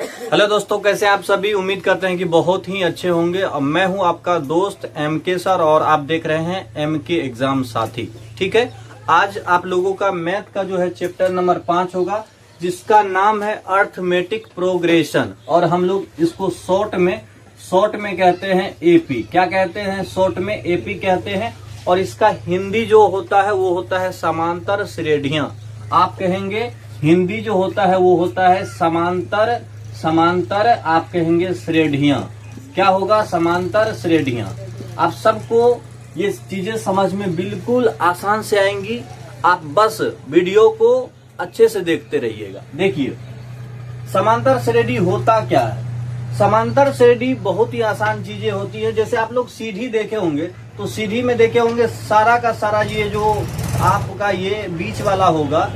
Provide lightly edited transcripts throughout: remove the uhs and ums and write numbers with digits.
Hello दोस्तों, कैसे आप सभी। उम्मीद करते हैं कि बहुत ही अच्छे होंगे। अब मैं हूं आपका दोस्त MK सर और आप देख रहे हैं MK एग्जाम साथी। ठीक है, आज आप लोगों का मैथ का जो है चैप्टर नंबर 5 होगा, जिसका नाम है अर्थमेटिक प्रोग्रेशन। और हम लोग इसको शॉर्ट में कहते हैं AP। क्या कहते हैं? शॉर्ट में AP कहते हैं। और इसका हिंदी जो होता है वो होता है समांतर श्रेणियां। आप कहेंगे हिंदी जो होता है वो होता है समांतर आप कहेंगे श्रेणियां। क्या होगा? समांतर श्रेणियां। आप सबको ये चीजें समझ में बिल्कुल आसान से आएंगी। आप बस वीडियो को अच्छे से देखते रहिएगा। देखिए, समांतर श्रेणी होता क्या है। समांतर श्रेणी बहुत ही आसान चीजें होती है। जैसे आप लोग सीढ़ी देखे होंगे तो सीढ़ी में देखे होंगे सारा का सारा ये जो आपका ये बीच वाला होगा,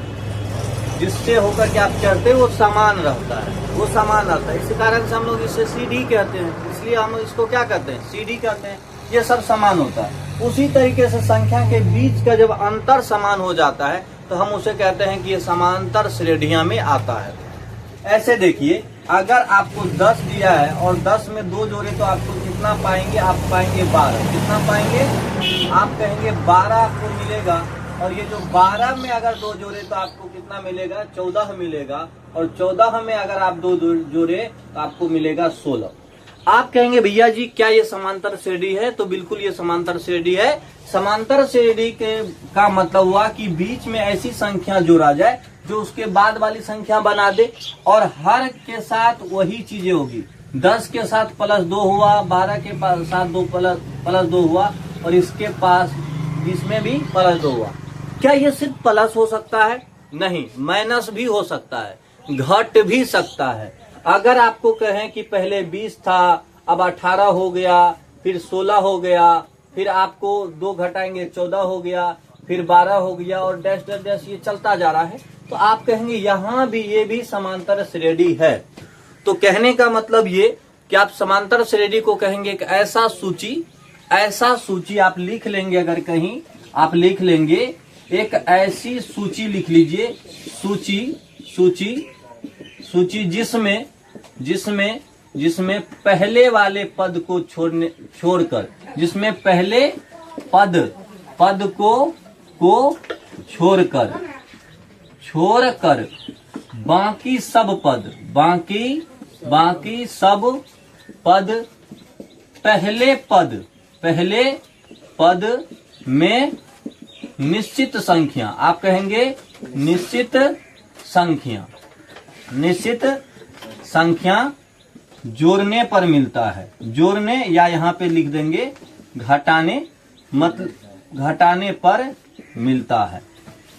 जिससे होकर के आप चढ़ते वो समान रहता है, वो समान रहता है। इसी कारण से हम लोग इसे सीढ़ी कहते हैं, इसलिए हम इसको क्या कहते हैं? सीढ़ी कहते हैं। ये सब समान होता है। उसी तरीके से संख्या के बीच का जब अंतर समान हो जाता है तो हम उसे कहते हैं कि ये समांतर श्रेणियां में आता है। ऐसे देखिए, अगर आपको 10 दिया है और 10 में 2 जोड़े तो आपको कितना पाएंगे? आप पाएंगे 12। कितना पाएंगे? आप कहेंगे 12 आपको मिलेगा। और ये जो 12 में अगर 2 जोड़े तो आपको कितना मिलेगा? 14 मिलेगा। और 14 में अगर आप 2 जोड़े तो आपको मिलेगा 16। आप कहेंगे भैया जी क्या ये समांतर श्रेणी है? तो बिल्कुल ये समांतर श्रेणी है। समांतर श्रेणी का मतलब हुआ कि बीच में ऐसी संख्या जोड़ा जाए जो उसके बाद वाली संख्या बना दे, और हर के साथ वही चीजें होगी। 10 के साथ +2 हुआ, 12 के साथ 2 प्लस 2 हुआ, और इसके पास इसमें भी +2 हुआ। क्या ये सिर्फ प्लस हो सकता है? नहीं, माइनस भी हो सकता है, घट भी सकता है। अगर आपको कहें कि पहले 20 था, अब 18 हो गया, फिर 16 हो गया, फिर आपको 2 घटाएंगे 14 हो गया, फिर 12 हो गया, और डैश डैश डैश ये चलता जा रहा है, तो आप कहेंगे यहाँ भी ये भी समांतर श्रेणी है। तो कहने का मतलब ये कि आप समांतर श्रेणी को कहेंगे एक ऐसा सूची आप लिख लेंगे। अगर कहीं आप लिख लेंगे एक ऐसी सूची लिख लीजिए, सूची जिसमें पहले वाले पद को छोड़कर, जिसमें पहले पद को छोड़कर बाकी सब पद पहले पद में निश्चित संख्या। आप कहेंगे निश्चित संख्या जोड़ने पर मिलता है। जोड़ने या यहाँ पे लिख देंगे घटाने पर मिलता है।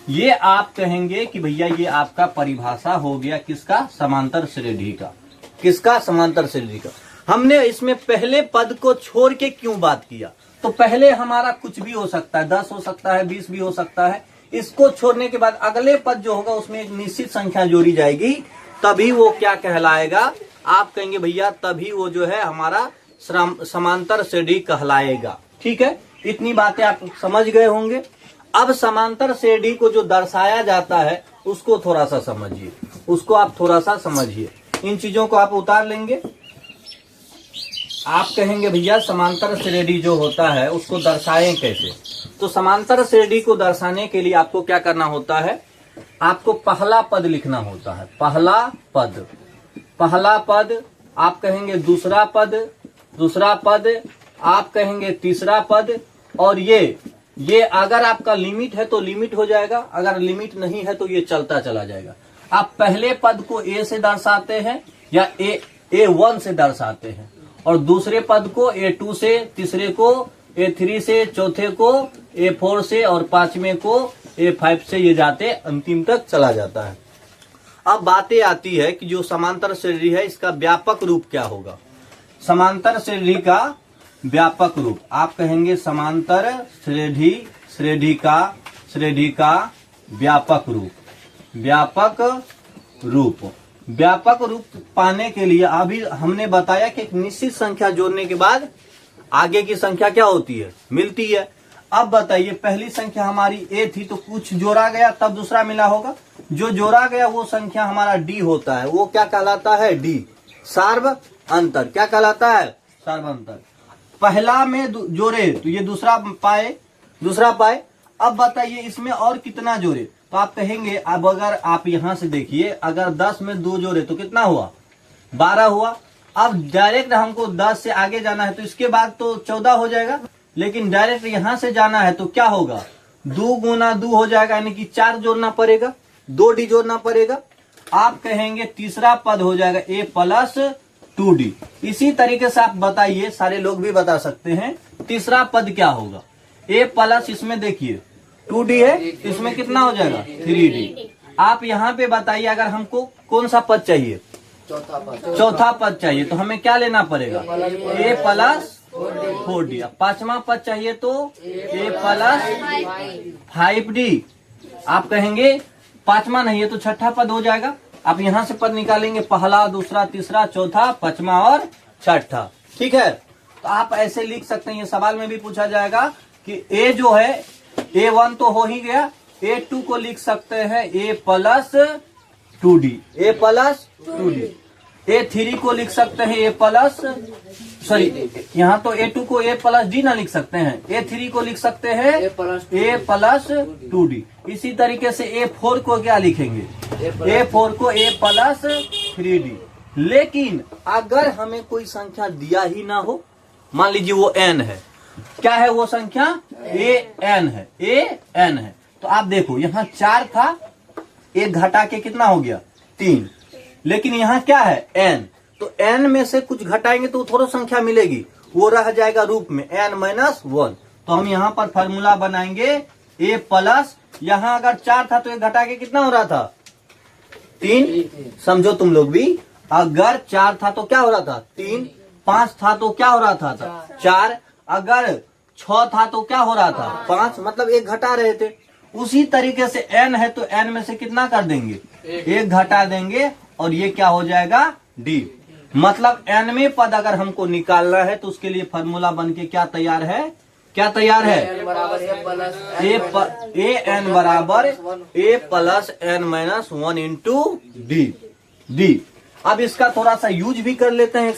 ये आप कहेंगे कि भैया ये आपका परिभाषा हो गया किसका? समांतर श्रेणी का। किसका? समांतर श्रेणी का। हमने इसमें पहले पद को छोड़ के क्यों बात किया? तो पहले हमारा कुछ भी हो सकता है, 10 हो सकता है, 20 भी हो सकता है। इसको छोड़ने के बाद अगले पद जो होगा उसमें एक निश्चित संख्या जोड़ी जाएगी, तभी वो क्या कहलाएगा? आप कहेंगे भैया तभी वो जो है हमारा समांतर श्रेणी कहलाएगा। ठीक है, इतनी बातें आप समझ गए होंगे। अब समांतर श्रेणी को जो दर्शाया जाता है उसको थोड़ा सा समझिए, उसको आप थोड़ा सा समझिए। इन चीजों को आप उतार लेंगे। आप कहेंगे भैया समांतर श्रेणी जो होता है उसको दर्शाएं कैसे? तो समांतर श्रेणी को दर्शाने के लिए आपको क्या करना होता है? आपको पहला पद लिखना होता है। पहला पद आप कहेंगे दूसरा पद आप कहेंगे तीसरा पद। और ये अगर आपका लिमिट है तो लिमिट हो जाएगा, अगर लिमिट नहीं है तो ये चलता चला जाएगा। आप पहले पद को A से दर्शाते हैं या A1 से दर्शाते हैं, और दूसरे पद को A2 से, तीसरे को A3 से, चौथे को A4 से, और पांचवें को A5 से, ये जाते अंतिम तक चला जाता है। अब बातें आती है कि जो समांतर श्रेणी है इसका व्यापक रूप क्या होगा? समांतर श्रेणी का व्यापक रूप आप कहेंगे समांतर श्रेणी का व्यापक रूप पाने के लिए अभी हमने बताया कि एक निश्चित संख्या जोड़ने के बाद आगे की संख्या क्या होती है? मिलती है। अब बताइए, पहली संख्या हमारी A थी तो कुछ जोड़ा गया तब दूसरा मिला होगा। जो जोड़ा गया वो संख्या हमारा D होता है। वो क्या कहलाता है? D। सार्व अंतर। क्या कहलाता है? सार्व अंतर। पहला में जोड़े तो ये दूसरा पाए। अब बताइए इसमें और कितना जोड़े? तो आप कहेंगे, अब अगर आप यहां से देखिए, अगर 10 में 2 जोड़े तो कितना हुआ? 12 हुआ। अब डायरेक्ट हमको 10 से आगे जाना है तो इसके बाद तो 14 हो जाएगा, लेकिन डायरेक्ट यहां से जाना है तो क्या होगा? 2 गुना 2 हो जाएगा, यानी कि 4 जोड़ना पड़ेगा, 2d जोड़ना पड़ेगा। आप कहेंगे तीसरा पद हो जाएगा a प्लस 2d। इसी तरीके से आप बताइए, सारे लोग भी बता सकते हैं, तीसरा पद क्या होगा? a प्लस, इसमें देखिए 2d है, इसमें कितना हो जाएगा? 3d। आप यहाँ पे बताइए, अगर हमको कौन सा पद चाहिए? चौथा पद चाहिए, तो हमें क्या लेना पड़ेगा? a plus 4d। पांचवा पद चाहिए तो a प्लस 5d। आप कहेंगे पांचवा नहीं है तो छठा पद हो जाएगा। आप यहाँ से पद निकालेंगे, पहला, दूसरा, तीसरा, चौथा, पांचवा और छठा। ठीक है, तो आप ऐसे लिख सकते हैं। ये सवाल में भी पूछा जाएगा कि a जो है, a1 तो हो ही गया, a2 को लिख सकते हैं a plus 2d, a plus 2d। a3 को लिख सकते हैं a प्लस, सॉरी यहाँ तो a2 को a प्लस d ना लिख सकते हैं, a3 को लिख सकते हैं a प्लस 2d। इसी तरीके से a4 को क्या लिखेंगे? a4 को a प्लस 3d। लेकिन अगर हमें कोई संख्या दिया ही ना हो, मान लीजिए वो n है, क्या है वो संख्या? an है। तो आप देखो यहाँ 4 था, एक घटा के कितना हो गया? 3। लेकिन यहाँ क्या है? n। तो n में से कुछ घटाएंगे तो थोड़ा संख्या मिलेगी, वो रह जाएगा रूप में n माइनस 1। तो हम यहाँ पर फॉर्मूला बनाएंगे a प्लस, यहाँ अगर 4 था तो एक घटा के कितना हो रहा था? 3। समझो तुम लोग भी, अगर 4 था तो क्या हो रहा था? 3। 5 था तो क्या हो रहा था? 4। अगर 6 था तो क्या हो रहा था? 5। मतलब एक घटा रहे थे। उसी तरीके से n है तो n में से कितना कर देंगे? एक घटा देंगे, और ये क्या हो जाएगा? d। मतलब nवें पद अगर हमको निकालना है तो उसके लिए फॉर्मूला बन के क्या तैयार है? क्या तैयार है? a n बराबर a plus n minus 1 into d। अब इसका थोड़ा सा यूज भी कर लेते हैं। एक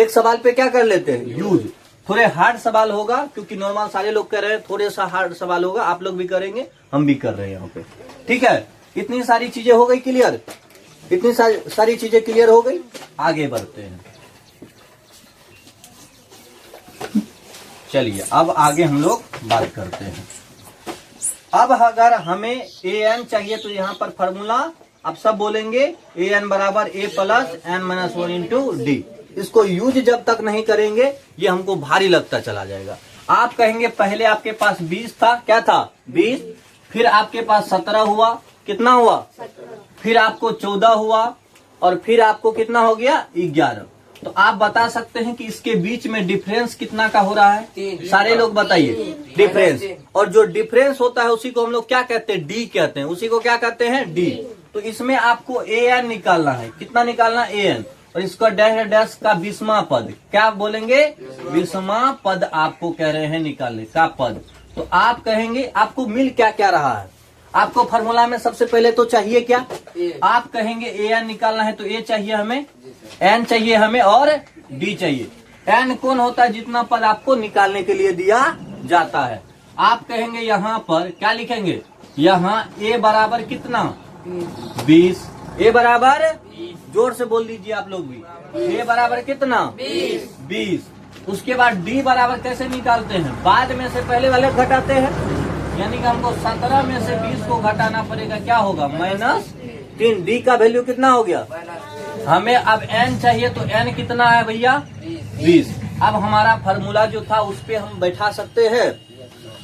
सवाल पे क्या कर लेते हैं? यूज। थोड़े हार्ड सवाल होगा, क्योंकि नॉर्मल सारे लोग कर रहे हैं, थोड़े सा हार्ड सवाल होगा, आप लोग भी करेंगे, हम भी कर रहे हैं यहाँ पे। ठीक है, इतनी सारी चीजें हो गई क्लियर? इतनी सारी चीजें क्लियर हो गई। आगे बढ़ते हैं। चलिए अब आगे हम लोग बात करते हैं। अब अगर हमें an चाहिए तो यहाँ पर फॉर्मूला अब सब बोलेंगे, an बराबर a plus n minus 1 into d। इसको यूज जब तक नहीं करेंगे ये हमको भारी लगता चला जाएगा। आप कहेंगे पहले आपके पास 20 था, क्या था? 20। फिर आपके पास 17 हुआ, कितना हुआ? 17। फिर आपको 14 हुआ, और फिर आपको कितना हो गया? 11। तो आप बता सकते हैं कि इसके बीच में डिफरेंस कितना का हो रहा है? 3। सारे लोग बताइए डिफरेंस। और जो डिफरेंस होता है उसी को हम लोग क्या कहते हैं? डी कहते हैं। उसी को क्या कहते हैं? डी। तो इसमें आपको an निकालना है। कितना निकालना? an। और इसका डैश डैश का 20वां पद, क्या बोलेंगे? 20वां पद आपको कह रहे हैं निकालने का पद। तो आप कहेंगे आपको मिल क्या क्या रहा है? आपको फॉर्मूला में सबसे पहले तो चाहिए क्या? आप कहेंगे an निकालना है तो a चाहिए हमें, n चाहिए हमें, और d चाहिए। n कौन होता है? जितना पद आपको निकालने के लिए दिया जाता है। आप कहेंगे यहाँ पर क्या लिखेंगे? यहाँ a बराबर कितना? 20। a बराबर, जोर से बोल दीजिए आप लोग भी, a बराबर कितना? 20। उसके बाद d बराबर कैसे निकालते हैं? बाद में से पहले वाले घटाते हैं, यानी कि हमको 17 में से 20 को घटाना पड़ेगा। क्या होगा? -3। d का वैल्यू कितना हो गया? हमें अब n चाहिए तो n कितना है भैया? 20। अब हमारा फॉर्मूला जो था उस पे हम बैठा सकते हैं?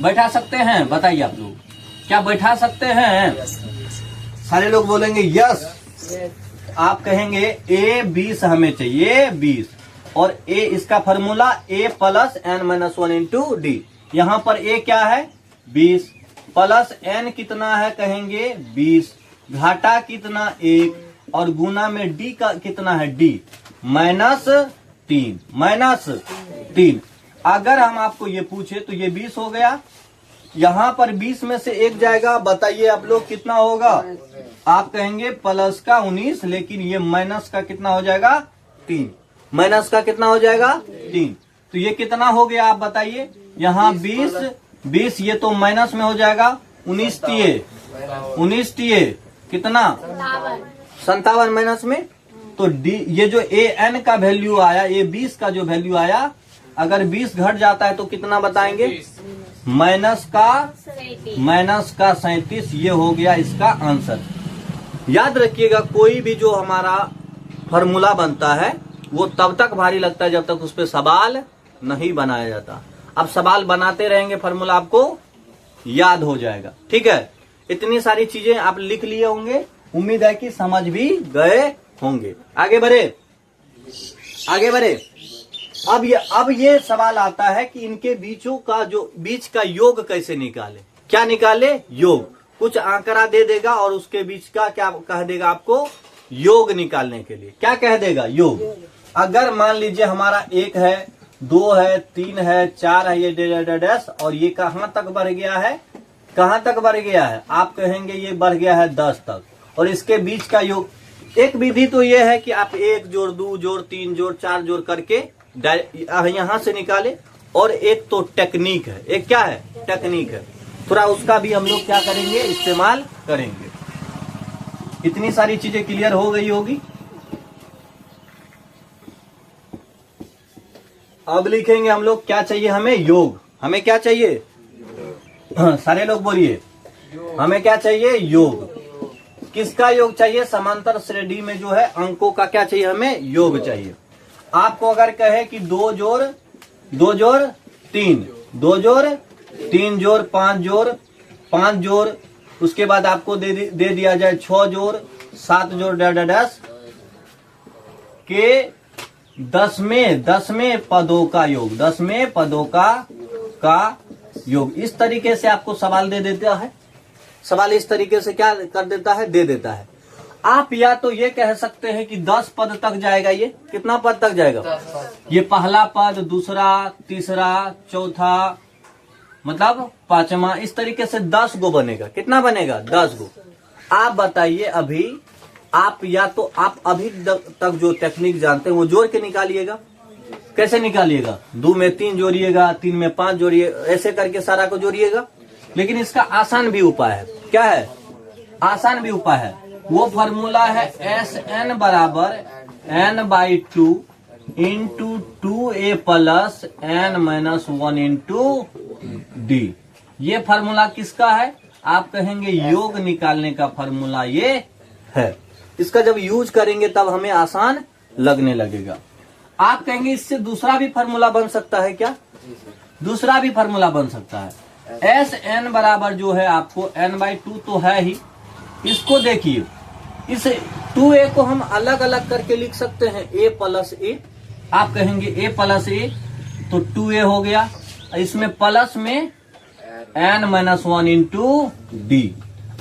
बैठा सकते हैं? बताइए आप लोग, क्या बैठा सकते हैं? सारे लोग बोलेंगे यस। आप कहेंगे a 20 हमें चाहिए, 20, और a इसका formula a plus n minus 1 into D. यहाँ पर a क्या है? 20 प्लस n कितना है? कहेंगे 20, घाटा कितना? 1, और गुना में d का कितना है? d -3। अगर हम आपको ये पूछे तो ये 20 हो गया, यहाँ पर 20 में से 1 जाएगा, बताइए आप लोग कितना होगा। आप कहेंगे प्लस का 19, लेकिन ये माइनस का कितना हो जाएगा 3। माइनस का कितना हो जाएगा 3। तो ये कितना हो गया आप बताइए। यहाँ 20 ये तो माइनस में हो जाएगा। 19 तिये कितना 57 माइनस में। तो डी ये जो ए एन का वैल्यू आया, ये 20 का जो वैल्यू आया, अगर 20 घट जाता है तो कितना बताएंगे, माइनस का 37। ये हो गया इसका आंसर। याद रखिएगा कोई भी जो हमारा फॉर्मूला बनता है वो तब तक भारी लगता है जब तक उस पर सवाल नहीं बनाया जाता। अब सवाल बनाते रहेंगे, फॉर्मूला आपको याद हो जाएगा। ठीक है, इतनी सारी चीजें आप लिख लिए होंगे, उम्मीद है कि समझ भी गए होंगे। आगे बढ़े। अब ये सवाल आता है कि इनके बीचों का जो बीच का योग कैसे निकाले। क्या निकाले, योग। कुछ आंकड़ा दे देगा और उसके बीच का क्या कह देगा आपको, योग निकालने के लिए क्या कह देगा, योग। अगर मान लीजिए हमारा 1 है, 2 है, 3 है, 4 है, ये डैश, और ये कहां तक बढ़ गया है, कहां तक बढ़ गया है, आप कहेंगे ये बढ़ गया है 10 तक, और इसके बीच का योग। एक विधि तो ये है कि आप 1 जोड़ 2 जोड़ 3 जोड़ 4 जोड़ करके यहां से निकाले, और एक तो टेक्निक है, एक क्या है, टेक्निक है, थोड़ा उसका भी हम लोग क्या करेंगे, इस्तेमाल करेंगे। इतनी सारी चीजें क्लियर हो गई होगी। अब लिखेंगे हम लोग, क्या चाहिए हमें, योग। हमें क्या चाहिए, सारे लोग बोलिए, हमें क्या चाहिए, योग। किसका योग चाहिए, समांतर श्रेणी में जो है अंकों का क्या चाहिए, हमें योग चाहिए। आपको अगर कहे कि 2 जोड़ 3, 2 जोड़ 3 जोड़ 5 जोड़, उसके बाद आपको दे दिया जाए 6 जोड़ 7 जोड़ डैश के 10वें पदों का योग, 10वें पदों का योग। इस तरीके से आपको सवाल दे देता है, सवाल इस तरीके से क्या कर देता है, दे देता है। आप या तो ये कह सकते हैं कि 10 पद तक जाएगा, ये कितना पद तक जाएगा, ये पहला पद, दूसरा, तीसरा, चौथा, मतलब 5वां, इस तरीके से 10 गो बनेगा। कितना बनेगा, 10 गो। आप बताइए अभी, आप या तो आप अभी तक जो टेक्निक जानते हैं वो जोड़ के निकालिएगा। कैसे निकालिएगा, 2 में 3 जोड़िएगा, 3 में 5 जोड़िएगा, ऐसे करके सारा को जोड़िएगा। लेकिन इसका आसान भी उपाय है। क्या है, आसान भी उपाय है। वो फॉर्मूला है SN बराबर n/2 into 2a plus n-1 into d। ये फार्मूला किसका है, आप कहेंगे योग निकालने का फार्मूला ये है। इसका जब यूज करेंगे तब हमें आसान लगने लगेगा। आप कहेंगे इससे दूसरा भी फार्मूला बन सकता है क्या, दूसरा भी फार्मूला बन सकता है। SN बराबर जो है आपको n/2 तो है ही, इसको देखिए, इस 2a को हम अलग अलग करके लिख सकते हैं, a प्लस a। आप कहेंगे a प्लस a तो 2a हो गया, इसमें प्लस में n-1 इंटू d।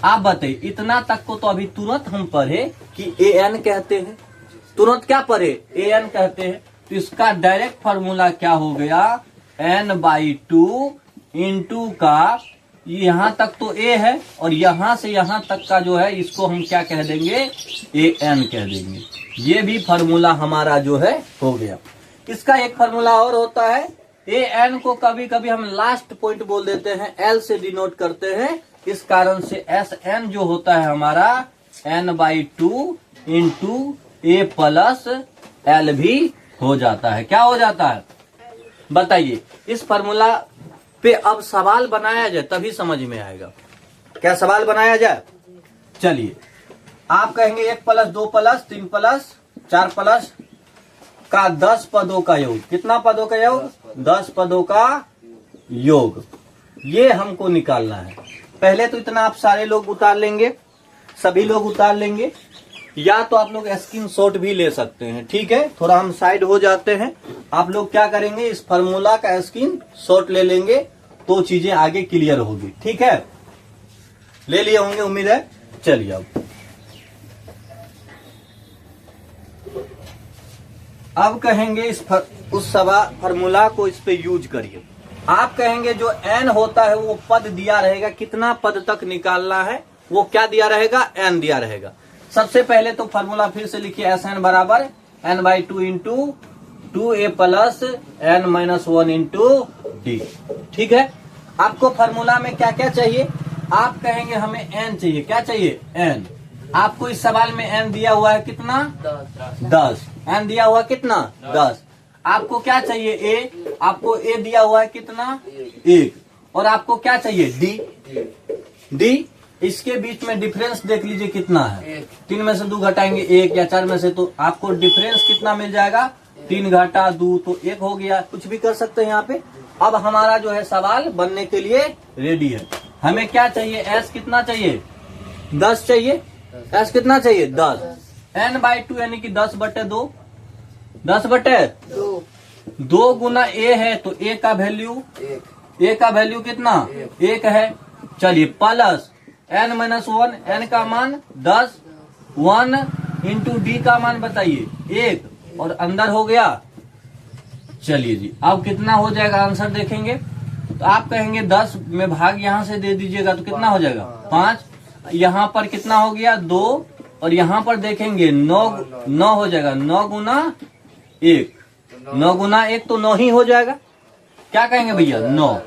आप बताइए, इतना तक को तो अभी तुरंत हम पढ़े कि an कहते हैं, तुरंत क्या पढ़े, an कहते हैं। तो इसका डायरेक्ट फार्मूला क्या हो गया, n/2 इंटू का, यहाँ तक तो a है और यहाँ से यहाँ तक का जो है इसको हम क्या कह देंगे, an कह देंगे। ये भी फार्मूला हमारा जो है हो गया। इसका एक फार्मूला और होता है, an को कभी कभी हम लास्ट पॉइंट बोल देते हैं, l से डिनोट करते हैं, इस कारण से SN जो होता है हमारा n/2 into a plus l भी हो जाता है। क्या हो जाता है बताइए। इस फार्मूला पे अब सवाल बनाया जाए तभी समझ में आएगा। क्या सवाल बनाया जाए, चलिए। आप कहेंगे 1 प्लस 2 प्लस 3 प्लस 4 प्लस का 10 पदों का योग। कितना पदों का योग, 10 पदों का योग। ये हमको निकालना है। पहले तो इतना आप सारे लोग उतार लेंगे, सभी लोग उतार लेंगे, या तो आप लोग स्क्रीनशॉट भी ले सकते हैं। ठीक है, थोड़ा हम साइड हो जाते हैं। आप लोग क्या करेंगे, इस फार्मूला का स्क्रीनशॉट ले लेंगे तो चीजें आगे क्लियर होगी। ठीक है, ले लिए होंगे उम्मीद है। चलिए अब कहेंगे उस फार्मूला को इस पे यूज करिए। आप कहेंगे जो n होता है वो पद दिया रहेगा, कितना पद तक निकालना है वो क्या दिया रहेगा, n दिया रहेगा। सबसे पहले तो फॉर्मूला फिर से लिखिए, Sn बराबर n/2 into 2a plus n-1 into D. ठीक है, आपको फॉर्मूला में क्या क्या चाहिए, आप कहेंगे हमें n चाहिए, क्या चाहिए n। आपको इस सवाल में n दिया हुआ है कितना 10, n दिया हुआ कितना 10। आपको क्या चाहिए a, आपको a दिया हुआ है कितना 1, और आपको क्या चाहिए d। इसके बीच में डिफरेंस देख लीजिए कितना है, 3 में से 2 घटाएंगे 1, या 4 में से, तो आपको डिफरेंस कितना मिल जाएगा 3 घटा 2 तो 1 हो गया। कुछ भी कर सकते हैं यहाँ पे। अब हमारा जो है सवाल बनने के लिए रेडी है। हमें क्या चाहिए, s कितना चाहिए 10 चाहिए, s कितना चाहिए 10, n/2 यानी कि 10/2, 10/2 गुना a है तो a का वैल्यू कितना 1 है। चलिए प्लस n-1, n का मान 10, 1 इंटू डी का मान बताइए 1, और अंदर हो गया। चलिए जी, अब कितना हो जाएगा आंसर देखेंगे तो आप कहेंगे 10 में भाग यहाँ से दे दीजिएगा तो कितना हो जाएगा 5, यहाँ पर कितना हो गया 2, और यहाँ पर देखेंगे 9 हो जाएगा, 9 गुना 1, 9 गुना 1 तो 9 ही हो जाएगा। क्या कहेंगे भैया 9,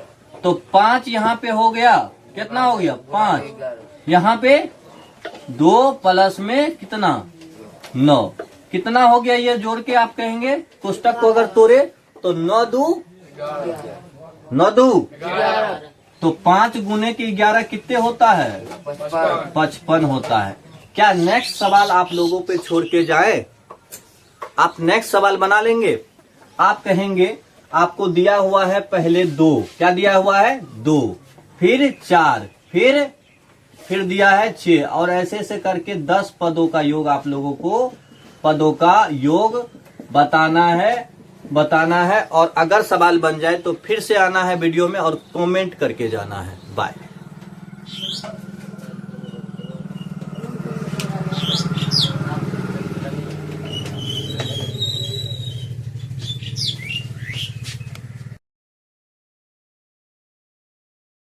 तो 5 यहाँ पे हो गया, कितना हो गया 5, यहाँ पे 2 प्लस में कितना 9, कितना हो गया ये जोड़ के आप कहेंगे, कोष्टक को अगर तोड़े तो 9 दू तो 5 गुने के 11 कितने होता है 55 होता है। क्या नेक्स्ट सवाल आप लोगों पे छोड़ के जाए, आप नेक्स्ट सवाल बना लेंगे। आप कहेंगे आपको दिया हुआ है पहले 2, क्या दिया हुआ है 2, फिर 4, फिर दिया है 6, और ऐसे से करके 10 पदों का योग आप लोगों को पदों का योग बताना है। और अगर सवाल बन जाए तो फिर से आना है वीडियो में और कमेंट करके जाना है। बाय।